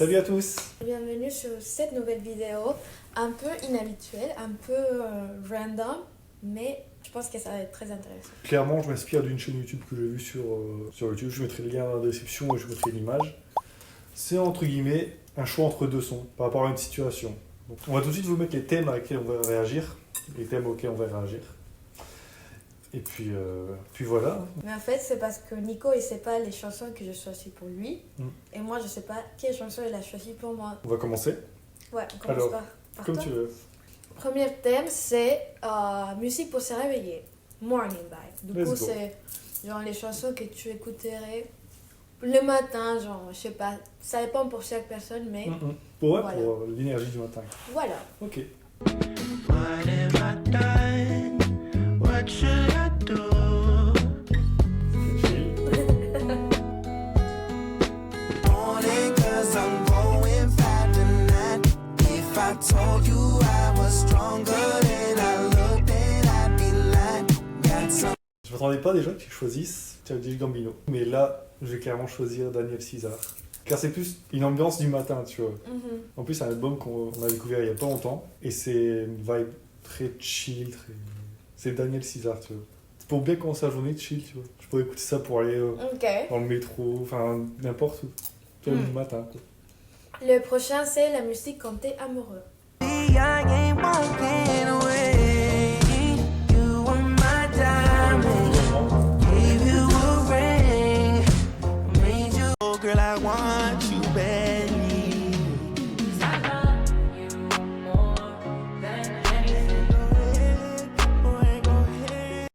Salut à tous. Bienvenue sur cette nouvelle vidéo, un peu inhabituelle, un peu random, mais je pense que ça va être très intéressant. Clairement, je m'inspire d'une chaîne YouTube que j'ai vue sur YouTube. Je mettrai le lien dans la description et je mettrai l'image. C'est entre guillemets un choix entre deux sons par rapport à une situation. Donc, on va tout de suite vous mettre les thèmes à lesquels on va réagir, les thèmes auxquels on va réagir. Et puis voilà. Mais en fait, c'est parce que Nico, il sait pas les chansons que je choisis pour lui, et moi, je sais pas quelle chanson il a choisi pour moi. On va commencer. Ouais, on commence Alors, par comme toi. tu veux. Premier thème, c'est musique pour se réveiller, morning vibe. Du Let's coup, go. c'est genre les chansons que tu écouterais le matin, genre, je sais pas, ça dépend pour chaque personne, mais Ouais, Voilà. pour l'énergie du matin. voilà. Ok. What have I done? What should I do? Only 'cause I'm going faster than that. If I told you I was stronger than I look, then I'd be lying. Got some. Je m'attendais pas déjà que tu choisisses Childish Gambino. Mais là, je vais clairement choisir Daniel Caesar. Car c'est plus une ambiance du matin, tu vois. En plus, c'est un album qu'on a découvert il y a pas longtemps. Et c'est une vibe très chill, très... C'est Daniel Caesar, tu vois. C'est pour bien commencer la journée, chill, tu vois. Je pourrais écouter ça pour aller Ok. dans le métro, enfin, n'importe où. Tu vois, du matin, quoi. Le prochain, c'est la musique quand t'es amoureux. I ain't walking away. You were my diamond. Gave you a ring. Made you. Oh, girl, I want you badly. I love you more than anything. Go ahead.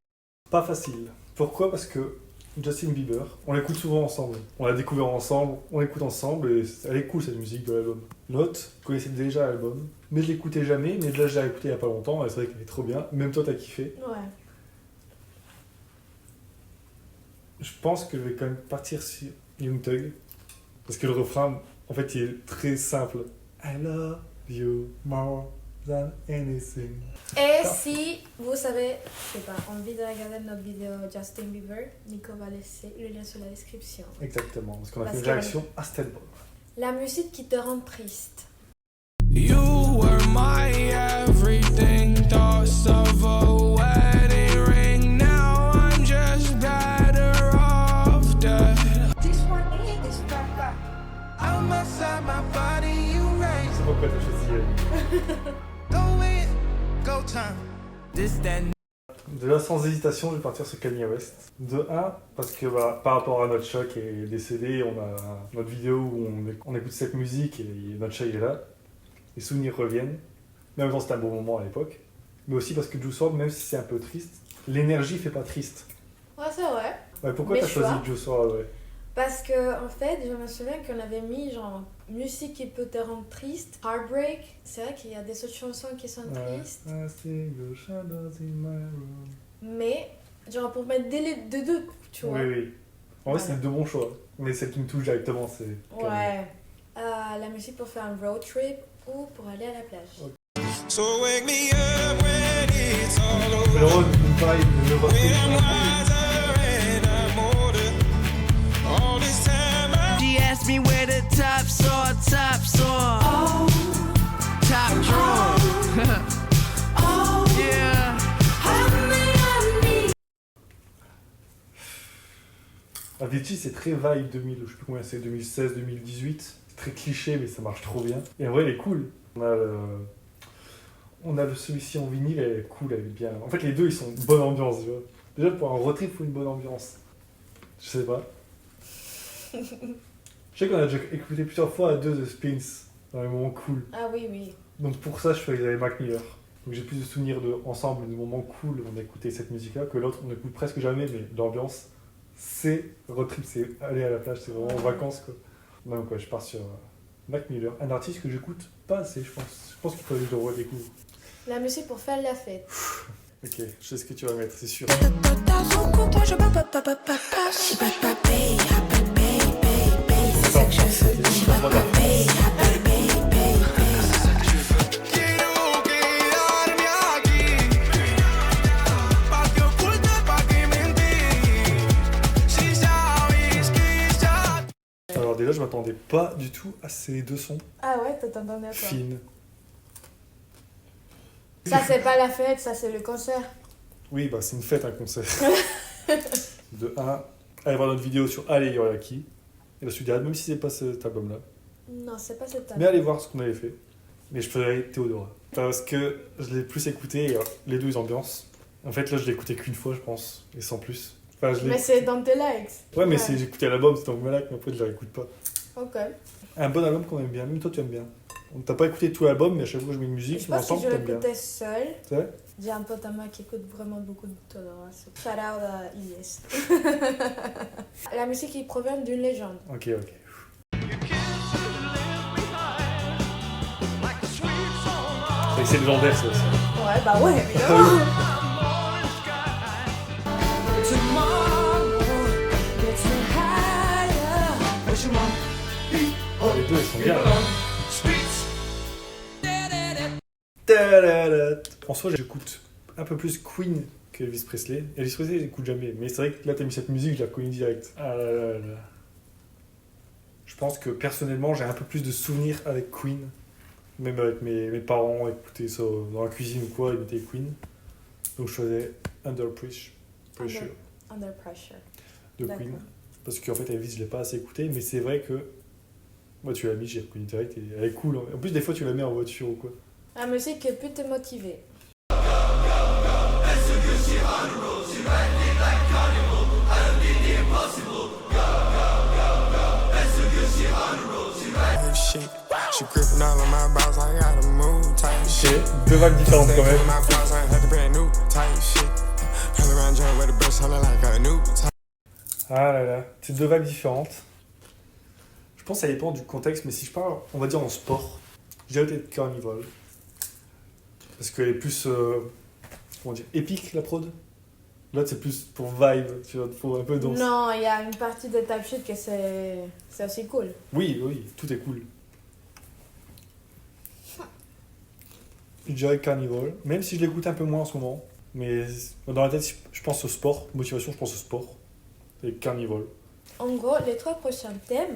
Pas facile. Pourquoi? Parce que Justin Bieber, on l'écoute souvent ensemble. On l'a découvert ensemble, on l'écoute ensemble et elle est cool cette musique de l'album. L'autre, je connaissais déjà l'album, mais je l'écoutais jamais, mais là je l'ai écouté il y a pas longtemps et c'est vrai qu'elle est trop bien. Même toi t'as kiffé. Ouais. Je pense que je vais quand même partir sur Young Thug. Parce que le refrain, en fait, il est très simple. I love you more than anything. Et si vous avez, je sais pas, envie de regarder notre vidéo Justin Bieber, Nico va laisser le lien sur la description. Exactement, parce qu'on a Parce fait une que- réaction à cet album. La musique qui te rend triste. You were my everything, thoughts of a wedding ring. Now I'm just better off dead. I'm outside my body, you raise. C'est pourquoi t'as choisi Go in, go time. This, that, Déjà, sans hésitation, je vais partir sur Kanye West. De 1, parce que par rapport à notre chat qui est décédé, on a notre vidéo où on écoute cette musique et notre chat il est là. Les souvenirs reviennent. Mais en même temps, c'était un bon moment à l'époque. Mais aussi parce que Juice WRLD, même si c'est un peu triste, l'énergie fait pas triste. Ouais, c'est vrai. Ouais, pourquoi Mais t'as choisi choix. Juice WRLD, ouais. Parce que, en fait, je me souviens qu'on avait mis genre musique qui peut te rendre triste, Heartbreak. C'est vrai qu'il y a des autres chansons qui sont tristes. I see your shadows in my room. Mais, genre pour mettre des deux, tu vois. Oui, oui. En vrai, Voilà. c'est de bons choix. Mais celle qui me touche directement, c'est Kanye. Ouais. La musique pour faire un road trip ou pour aller à la plage. Ok. So wake me up when it's all over. Le rôle d'une vibe, le When I'm refrain. wiser and I'm older. All this time I She asked me where the top saw. Top drawer. Yeah. Avicii, c'est très vibe 2000, je sais plus combien c'est, 2016, 2018. C'est très cliché, mais ça marche trop bien. Et en vrai, elle est cool. On a celui-ci en vinyle, elle est cool, elle est bien. En fait, les deux, ils sont bonne ambiance, tu vois. Déjà, pour un road trip, il faut une bonne ambiance. Je sais pas. Je sais qu'on a déjà écouté plusieurs fois à deux The Spins, dans les moments cool. Ah oui, oui. Donc pour ça, je choisirais Mac Miller. Donc j'ai plus de souvenirs ensemble, de moments cool où on a écouté cette musique-là, que l'autre, on n'écoute presque jamais, mais l'ambiance, c'est road trip, c'est aller à la plage, c'est vraiment en vacances, quoi. Donc ouais, je pars sur Mac Miller, un artiste que j'écoute pas assez, je pense. Je pense qu'il faudrait que je le redécouvre. La musique pour faire la fête. Ok, je sais ce que tu vas mettre, c'est sûr. quiero quedarme aquí. Pa' que oculte, pa' que mentir. Si sabes que ya. Alors Alors déjà, je m'attendais pas du tout à ces deux sons. Ah ouais, t'attendais à quoi? Fine. Ça, c'est pas la fête, ça, c'est le concert. Oui, bah c'est une fête, un concert. De 1, allez voir notre vidéo sur Allez Yoraki. Et la suite, même si c'est pas cet album-là. Non, c'est pas cette Mais allez voir ce qu'on avait fait. Mais je préférais Théodora. Parce que je l'ai plus écouté, et les deux, ils ambiancent. En fait, là, je l'ai écouté qu'une fois, je pense, et sans plus. Enfin, je l'ai... Mais c'est dans tes likes. Ouais, mais j'ai écouté l'album, c'était en malac, mais après, je ne l'écoute pas. Ok. Un bon album qu'on aime bien, même toi, tu aimes bien. On t'a pas écouté tout l'album, mais à chaque fois que je mets une musique, Je pense que l'ensemble, je t'aimes bien. l'écoutais seule. C'est vrai? J'ai un pote à moi qui écoute vraiment beaucoup de Théodora. Shout out à Ilyes. La musique, il provient d'une légende. Ok. Et c'est légendaire, ça aussi. Ouais, bah ouais, évidemment. Oh, les deux, ils sont bien. Tadadad. En soi, j'écoute un peu plus Queen que Elvis Presley. Elvis Presley, j'écoute jamais. Mais c'est vrai que là, t'as mis cette musique, je la connais direct. Ah là là là. Je pense que personnellement, j'ai un peu plus de souvenirs avec Queen. Même avec mes parents, écouter ça dans la cuisine ou quoi, ils mettaient Queen. Donc je faisais Under Pressure Under Pressure. de D'accord. Queen. Parce qu'en fait, Elvis, je l'ai pas assez écouté. Mais c'est vrai que moi, tu l'as mis, j'ai reconnu direct. Et elle est cool. En plus, des fois, tu la mets en voiture ou quoi. La musique qui peut te motiver. Shit. She gripping all of my balls, I gotta move type Ok, shit. deux vagues différentes quand même. My flaws, I had to brand new type shit. Hell around joint with the best, holla like a new type. Ah là là, c'est deux vagues différentes. Je pense que ça dépend du contexte, mais si je parle, on va dire en sport, je dirais peut-être Carnival. Parce qu'elle est plus, comment dire, épique la prod. L'autre c'est plus pour vibe, tu vois, pour un peu danser. Non, il y a une partie de Type Shit que c'est aussi cool. Oui, tout est cool. Je dirais Carnival, même si je l'écoute un peu moins en ce moment. Mais dans la tête, je pense au sport. Motivation, je pense au sport. Et Carnival. En gros, les 3 prochains thèmes,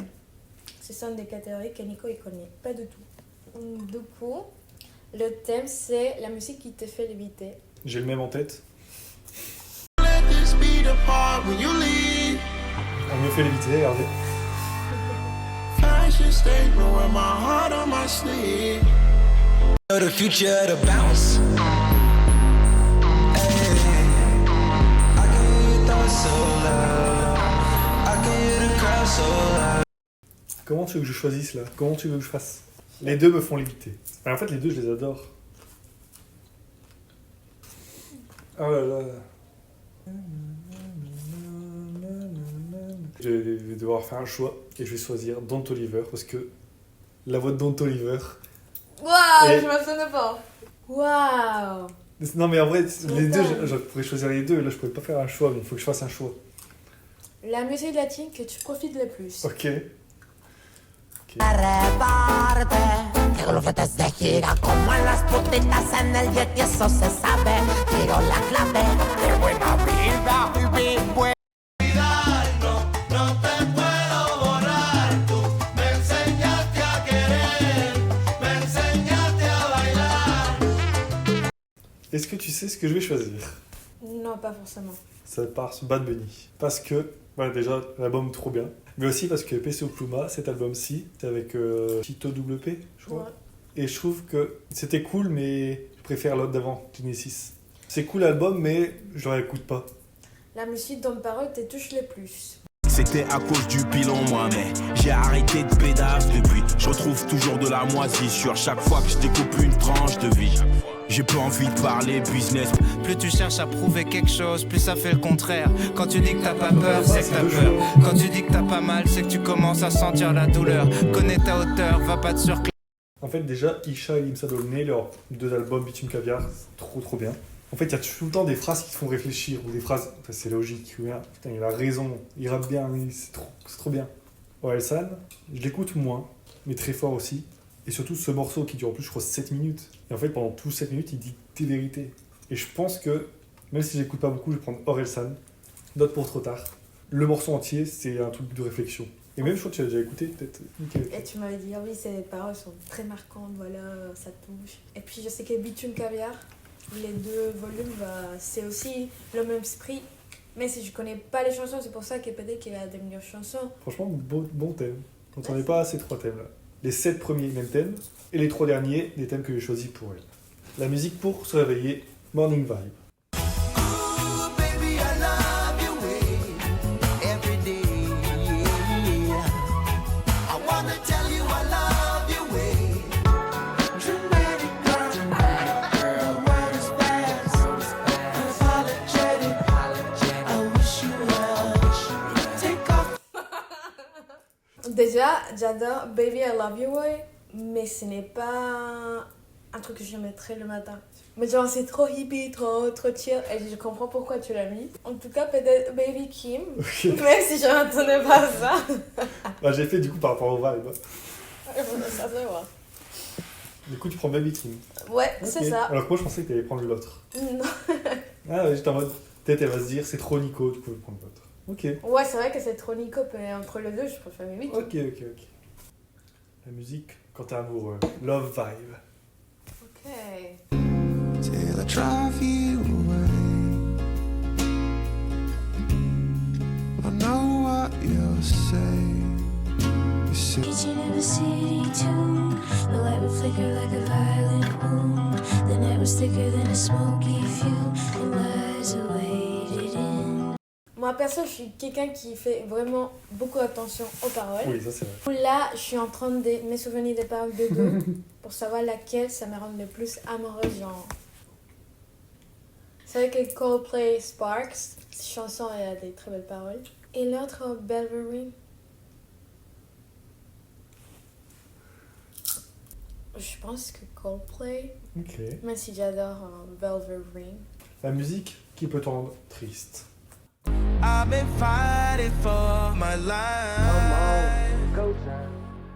ce sont des catégories que Nico ne connaît pas du tout. Du coup, le thème c'est la musique qui te fait léviter. J'ai le même en tête. Let this be the part when you leave. On me fait l'éviter, regardez. Fashion statement with my heart on my sleeve. The future of the bounce. Hey, I can hear your thoughts so loud. I can hear the crowd so loud. Comment tu veux que je choisisse là? Comment tu veux que je fasse? Les deux me font l'éviter. En fait, les deux, je les adore. Oh là là. Je vais devoir faire un choix et je vais choisir Don Toliver parce que la voix de Don Toliver. Waouh, Et- je me souviens pas. Waouh. Non, mais en vrai, les deux, Attends. je pourrais choisir les deux. Là, je pourrais pas faire un choix, mais il faut que je fasse un choix. La musique latine que tu profites le plus. Ok. Reparte, que lo que te de gira como en las putitas en el jet y eso se sabe. Tiro la clave, qué buena vida, vivir buena. Est-ce que tu sais ce que je vais choisir? Non, pas forcément. Ça part sur Bad Bunny. Parce que, voilà, déjà, l'album trop bien. Mais aussi parce que Peso Pluma, cet album-ci, c'est avec Tito WP, je crois. Ouais. Et je trouve que c'était cool, mais je préfère l'autre d'avant, Genesis. C'est cool l'album, mais je ne l'écoute pas. La musique dont parole te touche le plus. C'était à cause du bilan moi mais j'ai arrêté de pédasse depuis. Je retrouve toujours de la moisissure chaque fois que je découpe une tranche de vie. J'ai pas envie de parler business. Plus tu cherches à prouver quelque chose, plus ça fait le contraire. Quand tu dis que t'as pas peur, c'est que t'as peur. Quand tu dis que t'as pas mal, c'est que tu commences à sentir la douleur. Connais ta hauteur, va pas te surclasser. En fait, déjà, Isha et Limsa Dolné, leurs deux albums, Bitume Caviar, c'est trop bien. En fait, il y a tout le temps des phrases qui te font réfléchir, ou des phrases, enfin, c'est logique, putain, il a raison, il rappe bien, c'est trop bien. Orelsan, je l'écoute moins, mais très fort aussi. Et surtout ce morceau qui dure en plus, je crois, 7 minutes. Et en fait, pendant tous 7 minutes, il dit des vérités. Et je pense que, même si j'écoute pas beaucoup, je vais prendre Orelsan, Note pour trop tard. Le morceau entier, c'est un truc de réflexion. Et même, je crois que tu as déjà écouté, peut-être. Ok. Et tu m'avais dit, ah oui, ces paroles sont très marquantes, voilà, ça touche. Et puis je sais que Bitume Caviar, les 2 volumes, bah, c'est aussi le même esprit. Mais si je connais pas les chansons, c'est pour ça que peut-être qu'il y a des meilleures chansons. Franchement, bon thème. On n'en est pas à ces 3 thèmes-là. Les 7 premiers, même thèmes. Et les 3 derniers, des thèmes que j'ai choisis pour elle. La musique pour se réveiller, Morning Vibe. Ooh, baby, I love your way every day. I wanna tell you I love your way. Dramatic girl, world is fast, unapologetic. I wish you well. Take off. Déjà, j'adore Baby I Love You Way, mais ce n'est pas un truc que je mettrais le matin. Mais genre, c'est trop hippie, trop chill, et je comprends pourquoi tu l'as mis. En tout cas, peut-être Baby Kim, même si je n'entendais pas ça. Bah, j'ai fait du coup par rapport au vibe. Ça se voit. Du coup, tu prends Baby King. Ouais, Ok. c'est ça. Alors que moi, je pensais que tu allais prendre l'autre. Non. Ah ouais, j'étais en mode, peut-être elle va se dire, c'est trop Nico, du coup, je vais prendre l'autre. Ok. Ouais, c'est vrai que c'est trop Nico, mais entre les deux, je préfère Baby Kim. Ok. La musique, quand t'es amoureux. Love Vibe. Ok. Till I drive you away. I know what you'll say. You say Kitchen in the city too. The light would flicker like a violent moon. The night was thicker than a smoky fume. And lies awaited in. Moi, perso, je suis quelqu'un qui fait vraiment beaucoup attention aux paroles. Oui, ça c'est vrai. Là, je suis en train de me souvenir des paroles de deux pour savoir laquelle ça me rend le plus amoureuse, genre. C'est vrai que Coldplay Sparks, cette chanson, elle a des très belles paroles. Et l'autre, Velvet Ring. Je pense que Coldplay, Ok. même si j'adore Velvet Ring. La musique qui peut te rendre triste. I've been fighting for my life.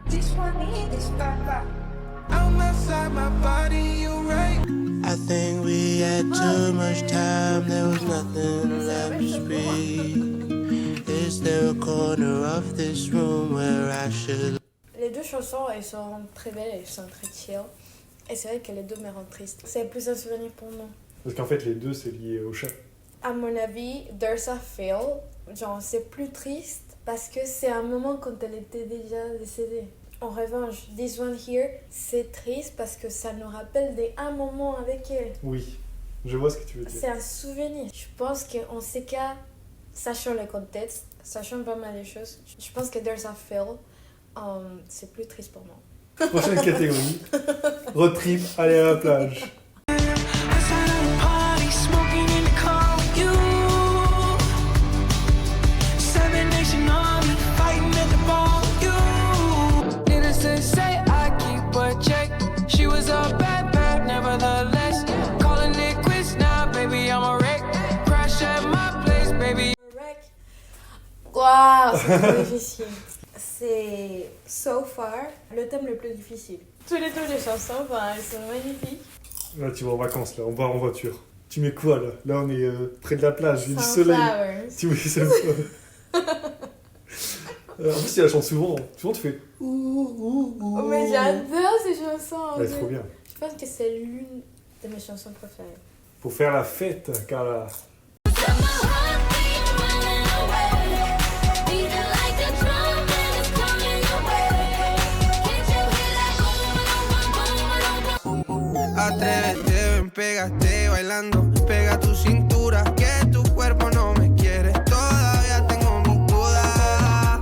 This one need this papa. I'm outside my body, you right. I think we had too much time, there was nothing left to speak. Is there a corner of this room where I should? Les deux chansons, elles sont très belles, elles sont très chill. Et c'est vrai que les deux me rendent triste. C'est plus un souvenir pour nous. Parce qu'en fait, les deux, c'est lié au chat. À mon avis, There's a Feel, genre c'est plus triste parce que c'est un moment quand elle était déjà décédée. En revanche, This One Here, c'est triste parce que ça nous rappelle un moment avec elle. Oui, je vois ce que tu veux dire. C'est un souvenir. Je pense qu'en ces cas, sachant le contexte, sachant pas mal les choses, je pense que There's a Feel, c'est plus triste pour moi. Prochaine catégorie. Road trip, aller à la plage. Waouh, c'est trop difficile. C'est So Far le thème le plus difficile. Tous les deux les chansons, elles sont magnifiques. Là, tu vas en vacances, là, on va en voiture. Tu mets quoi, là? Là, on est près de la plage, il y a du soleil. Tu mets ça. En plus, tu la chantes souvent. Souvent, tu fais ouh. Oh, mais j'adore ces chansons. Ouais, trop bien. Je pense que c'est l'une de mes chansons préférées. Faut faire la fête, Carla. Atrévete, ven, pégate bailando. Pega tu cintura, que tu cuerpo no me quiere. Todavía tengo mis dudas.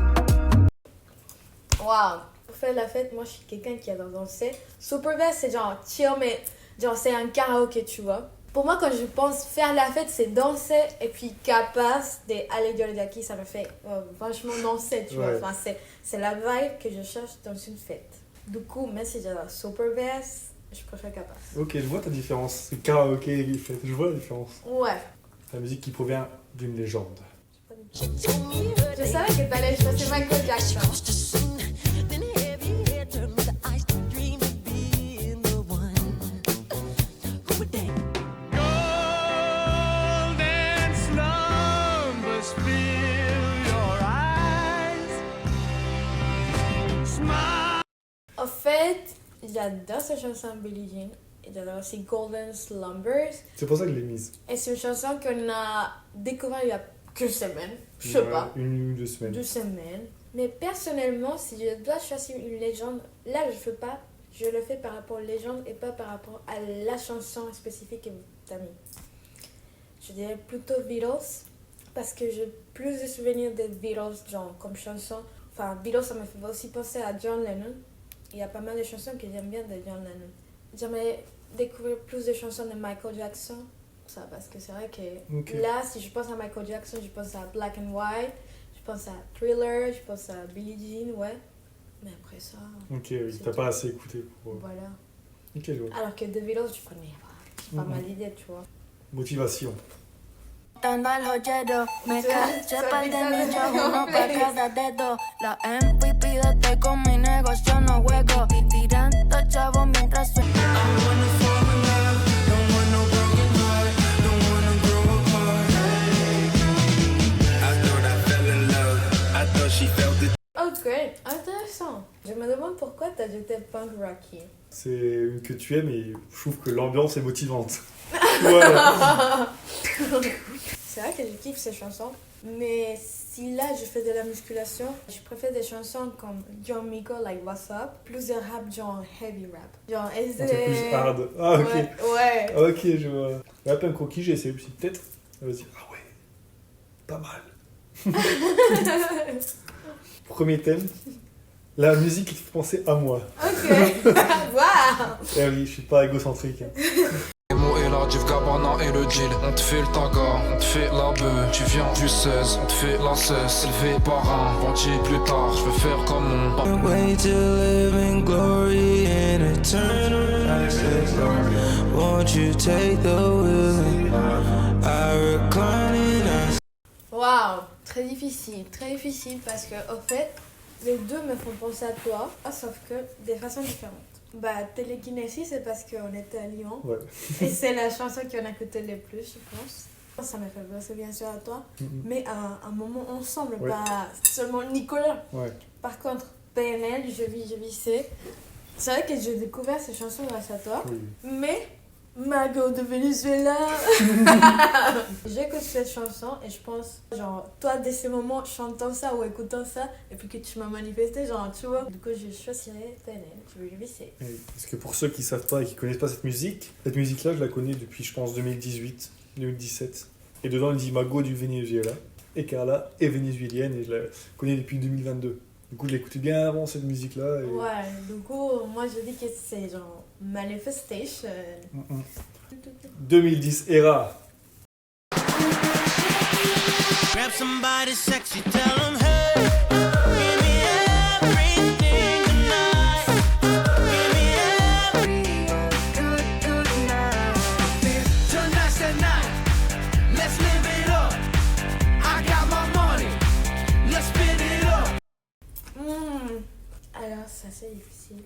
Waouh! Pour faire la fête, moi je suis quelqu'un qui adore danser. Superbest, c'est genre chill, mais genre c'est un karaoké, tu vois. Pour moi, quand je pense faire la fête, c'est danser et puis capaz des Allegro Jackie, ça me fait vachement danser, tu vois. Enfin, c'est la vibe que je cherche dans une fête. Du coup, même si j'adore Superbest, je préfère capaz. Ok, je vois ta différence. C'est karaoké et fête. Je vois la différence. Ouais. La musique qui provient d'une légende. Je savais que t'allais choisir Michael Jackson. J'adore cette chanson Billie Jean. Et j'adore aussi Golden Slumbers. C'est pour ça que je l'ai mise. Et c'est une chanson qu'on a découvert il y a quelques semaines. Je sais pas. Une ou 2 semaines. 2 semaines. Mais personnellement, si je dois choisir une légende, là je le fais par rapport aux légendes et pas par rapport à la chanson spécifique que tu as mis. Je dirais plutôt Beatles, parce que j'ai plus de souvenirs des Beatles, genre comme chanson. Enfin, Beatles, ça me fait aussi penser à John Lennon. Il y a pas mal de chansons que j'aime bien de John Lennon. J'aimerais découvrir plus de chansons de Michael Jackson. Ça, parce que c'est vrai que là, si je pense à Michael Jackson, je pense à Black and White, je pense à Thriller, je pense à Billie Jean, ouais. Mais après ça... Ok, oui, t'as pas assez écouté pour... Voilà. Ok, je vois. Alors que The Beatles, je connais pas mal d'idées, tu vois. Motivation. Dando al joyero, me caché par de niños, uno para cada dedo. La MVP de este con mi negocio no juego. Tirando chavos mientras suena. Ok, intéressant. Je me demande pourquoi t'as jeté Punk Rocky. C'est une que tu aimes et je trouve que l'ambiance est motivante. Voilà. C'est vrai que je kiffe ces chansons, mais si là je fais de la musculation, je préfère des chansons comme John Mico, like What's Up, plus de rap genre heavy rap. Genre C'est plus hard. Ah, ok. Ouais. Ok, je vois. La Punk Rocky, j'ai essayé aussi peut-être. Vas-y. Ah ouais. Pas mal. Premier thème. La musique qui te fait penser à moi. Ok. Waouh. Eh oui, je suis pas égocentrique. Les mots et la div Gabbana et le deal. On te fait le taga, on te fait la bœuf. Tu viens du 16, on te fait la cesse. Élevé par un bandit plus tard, je veux faire comme on. Way to live in glory and eternal access. Won't you take the wheel? I recline and I... Waouh. Très difficile parce que au fait, les deux me font penser à toi, sauf que de façon différente. Bah, Télékinésie, c'est parce qu'on était à Lyon. Ouais. Et c'est la chanson qu'on a écoutée le plus, je pense. Ça me fait penser bien sûr à toi. Mais à un moment ensemble, Ouais. pas seulement Nicolas. Ouais. Par contre, PNL, je vis, c'est vrai que j'ai découvert ces chansons grâce à toi. Oui. Mais Mago de Venezuela. J'écoute cette chanson et je pense, genre, toi, dès ce moment, chantant ça ou écoutant ça, et puis que tu m'as manifesté, genre, tu vois. Du coup, je choisirais PNL, je vais lycée. Oui, parce que pour ceux qui savent pas et qui connaissent pas cette musique-là, je la connais depuis, je pense, 2018, 2017. Et dedans, il dit Mago du Venezuela. Et Carla est vénézuélienne et je la connais depuis 2022. Du coup, je l'écoutais bien avant cette musique-là. Et... Ouais, du coup, moi, je dis que c'est genre Manifestation. 2010, Era. Grab somebody sexy, tell them hey. Give me everything tonight. Give me every good night. Tonight's the night. Let's live it up. I got my money. Let's spin it up. Alors, ça c'est difficile.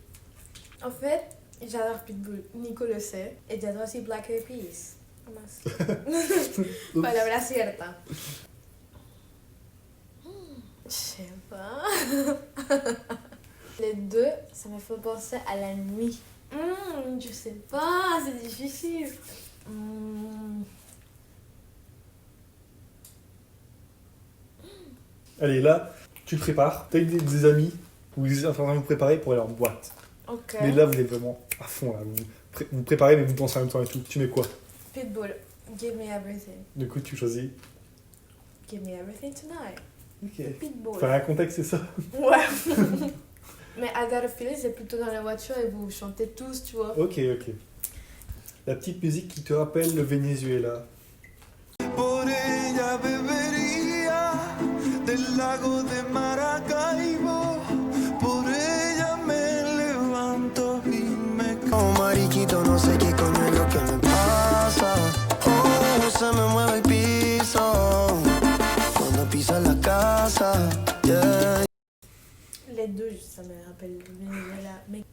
En fait, j'adore Pitbull, Nico le sait, et j'adore aussi Black Eyed Peas. Palabra cierta. Je sais pas. Les deux, ça me fait penser à la nuit. Je sais pas, c'est difficile. Allez, là, tu te prépares. T'as des amis, vous êtes en train de vous préparer pour aller en boîte. Ok. Mais là, vous êtes vraiment à fond. Là. Vous préparez, mais vous dansez en même temps et tout. Tu mets quoi? Pitbull, Give Me Everything. Du coup, tu choisis. Give Me Everything Tonight. Ok. Pitbull. Enfin, un contexte, c'est ça? Ouais. Mais I Got a Feeling, c'est plutôt dans la voiture et vous chantez tous, tu vois. Ok. La petite musique qui te rappelle le Venezuela. Por ella bebería del lago de Maracaibo. Por ella me levanto y me como mariquito, no sé qué coño es lo que me pasa. Oh, se me mueve el piso cuando pisa la casa. Yeah. Les deux, ça me rappelle le Venezuela. Mais...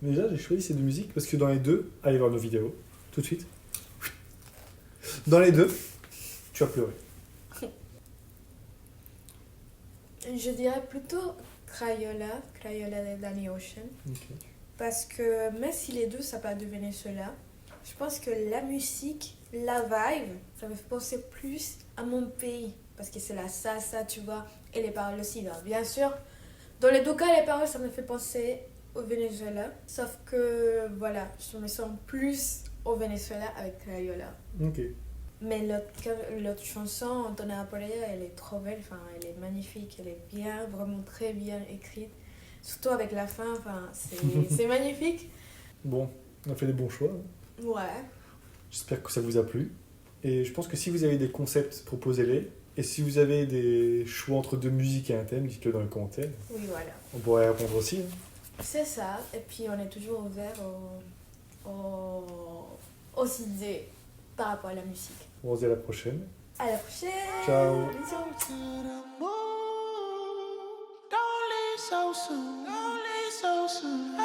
Déjà, j'ai choisi ces deux musiques parce que dans les deux, allez voir nos vidéos, tout de suite. Dans les deux, tu as pleuré. Je dirais plutôt Crayola de Danny Ocean. Ok. Parce que même si les deux ça part du Venezuela, je pense que la musique, la vibe, ça me fait penser plus à mon pays. Parce que c'est la salsa, tu vois, et les paroles aussi. Alors, bien sûr, dans les deux cas, les paroles, ça me fait penser au Venezuela. Sauf que, voilà, je me sens plus au Venezuela avec Crayola. Ok. Mais l'autre chanson, Antonella Pereira, elle est trop belle, enfin, elle est magnifique, elle est bien, vraiment très bien écrite. Surtout avec la fin, enfin, c'est magnifique. Bon, on a fait des bons choix. Hein. Ouais. J'espère que ça vous a plu. Et je pense que si vous avez des concepts, proposez-les. Et si vous avez des choix entre deux musiques et un thème, dites-le dans les commentaires. Oui, voilà. On pourrait répondre aussi. Hein. C'est ça. Et puis, on est toujours ouvert aux idées par rapport à la musique. On se dit à la prochaine. À la prochaine. Ciao. Bisous. Don't leave so soon. Don't leave so soon.